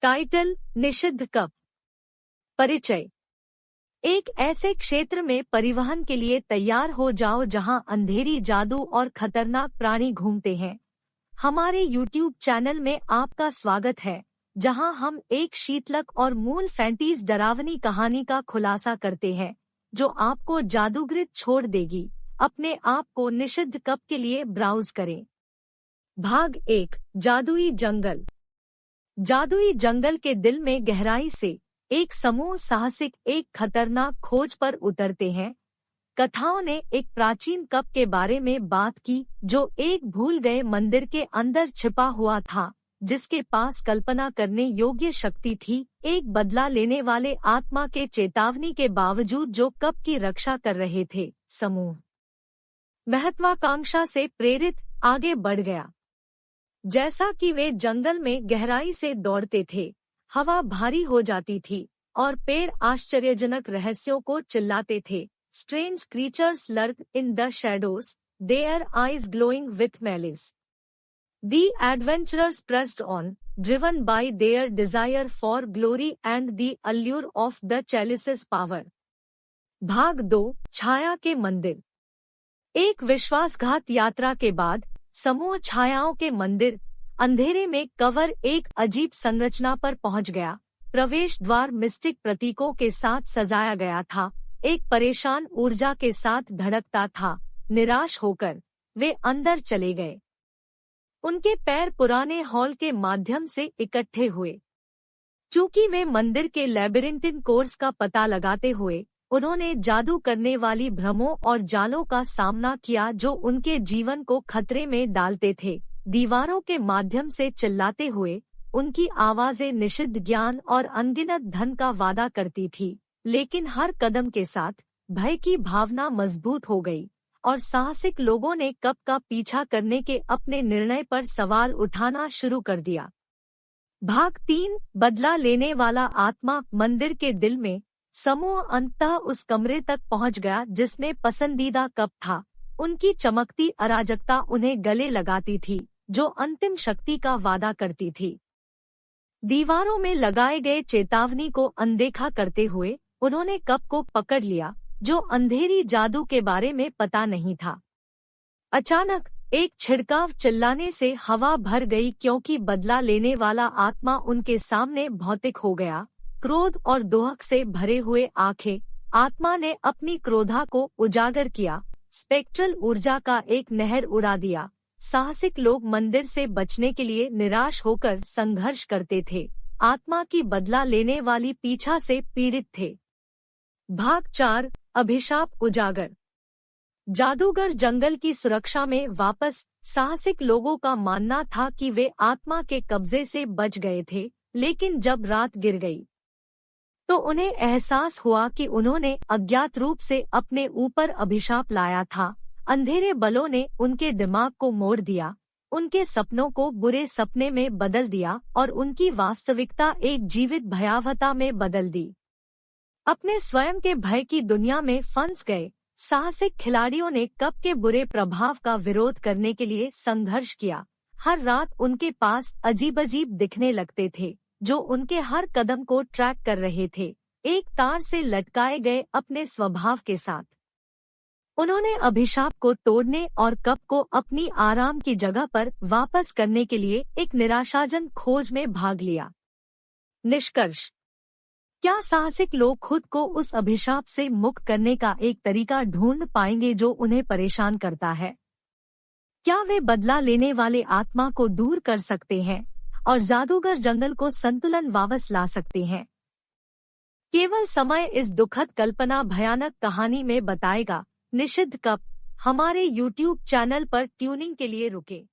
Title: निषिद्ध cup. परिचय: एक ऐसे क्षेत्र में परिवहन के लिए तैयार हो जाओ जहां अंधेरी जादू और खतरनाक प्राणी घूमते हैं। हमारे YouTube चैनल में आपका स्वागत है, जहां हम एक शीतलक और मूल फैंटीज डरावनी कहानी का खुलासा करते हैं, जो आपको जादूगृत छोड़ देगी। अपने आप को निषिद्ध कप के लिए ब्राउज करें। भाग 1: जादुई जंगल। जादुई जंगल के दिल में गहराई से एक समूह साहसिक एक खतरनाक खोज पर उतरते हैं। कथाओं ने एक प्राचीन कप के बारे में बात की, जो एक भूल गए मंदिर के अंदर छिपा हुआ था, जिसके पास कल्पना करने योग्य शक्ति थी। एक बदला लेने वाले आत्मा के चेतावनी के बावजूद जो कप की रक्षा कर रहे थे। समूह महत्वाकांक्षा से प्रेरित आगे बढ़ गया। जैसा कि वे जंगल में गहराई से दौड़ते थे, हवा भारी हो जाती थी और पेड़ आश्चर्यजनक रहस्यों को चिल्लाते थे। Strange creatures lurked in the shadows, their eyes glowing with malice. The adventurers pressed on, driven by their desire for glory and the allure of the chalice's power. भाग 2: छाया के मंदिर। एक विश्वासघात यात्रा के बाद समूह छायाओं के मंदिर, अंधेरे में कवर एक अजीब संरचना पर पहुंच गया। प्रवेश द्वार मिस्टिक प्रतीकों के साथ सजाया गया था, एक परेशान ऊर्जा के साथ धड़कता था। निराश होकर वे अंदर चले गए। उनके पैर पुराने हॉल के माध्यम से इकट्ठे हुए। चूंकि वे मंदिर के लैबिरिंथिन कोर्स का पता लगाते हुए, उन्होंने जादू करने वाली भ्रमों और जालों का सामना किया जो उनके जीवन को खतरे में डालते थे। दीवारों के माध्यम से चिल्लाते हुए उनकी आवाजें निषिद्ध ज्ञान और अनगिनत धन का वादा करती थी, लेकिन हर कदम के साथ भय की भावना मजबूत हो गई और साहसिक लोगों ने कप का पीछा करने के अपने निर्णय पर सवाल उठाना शुरू कर दिया। भाग 3: बदला लेने वाला आत्मा। मंदिर के दिल में समूह अंततः उस कमरे तक पहुंच गया जिसमें पसंदीदा कप था। उनकी चमकती अराजकता उन्हें गले लगाती थी, जो अंतिम शक्ति का वादा करती थी। दीवारों में लगाए गए चेतावनी को अनदेखा करते हुए उन्होंने कप को पकड़ लिया, जो अंधेरी जादू के बारे में पता नहीं था। अचानक एक छिड़काव चिल्लाने से हवा भर गई, क्योंकि बदला लेने वाला आत्मा उनके सामने भौतिक हो गया। क्रोध और दोहक से भरे हुए आंखें, आत्मा ने अपनी क्रोधा को उजागर किया। स्पेक्ट्रल ऊर्जा का एक नहर उड़ा दिया। साहसिक लोग मंदिर से बचने के लिए निराश होकर संघर्ष करते थे। आत्मा की बदला लेने वाली पीछा से पीड़ित थे। भाग 4: अभिशाप उजागर। जादूगर जंगल की सुरक्षा में वापस। साहसिक लोगों का मानना था कि वे आत्मा के कब्जे से बच गए थे, लेकिन जब रात गिर गई तो उन्हें एहसास हुआ कि उन्होंने अज्ञात रूप से अपने ऊपर अभिशाप लाया था। अंधेरे बलों ने उनके दिमाग को मोड़ दिया, उनके सपनों को बुरे सपने में बदल दिया और उनकी वास्तविकता एक जीवित भयावहता में बदल दी। अपने स्वयं के भय की दुनिया में फंस गए साहसिक खिलाड़ियों ने कप के बुरे प्रभाव का विरोध करने के लिए संघर्ष किया। हर रात उनके पास अजीब दिखने लगते थे, जो उनके हर कदम को ट्रैक कर रहे थे, एक तार से लटकाए गए अपने स्वभाव के साथ। उन्होंने अभिशाप को तोड़ने और कप को अपनी आराम की जगह पर वापस करने के लिए एक निराशाजनक खोज में भाग लिया। निष्कर्ष: क्या साहसिक लोग खुद को उस अभिशाप से मुक्त करने का एक तरीका ढूंढ पाएंगे जो उन्हें परेशान करता है? क्या वे बदला लेने वाले आत्मा को दूर कर सकते हैं और जादूगर जंगल को संतुलन वापस ला सकते हैं? केवल समय इस दुखद कल्पना भयानक कहानी में बताएगा। निषिद्ध कप। हमारे YouTube चैनल पर ट्यूनिंग के लिए रुकें।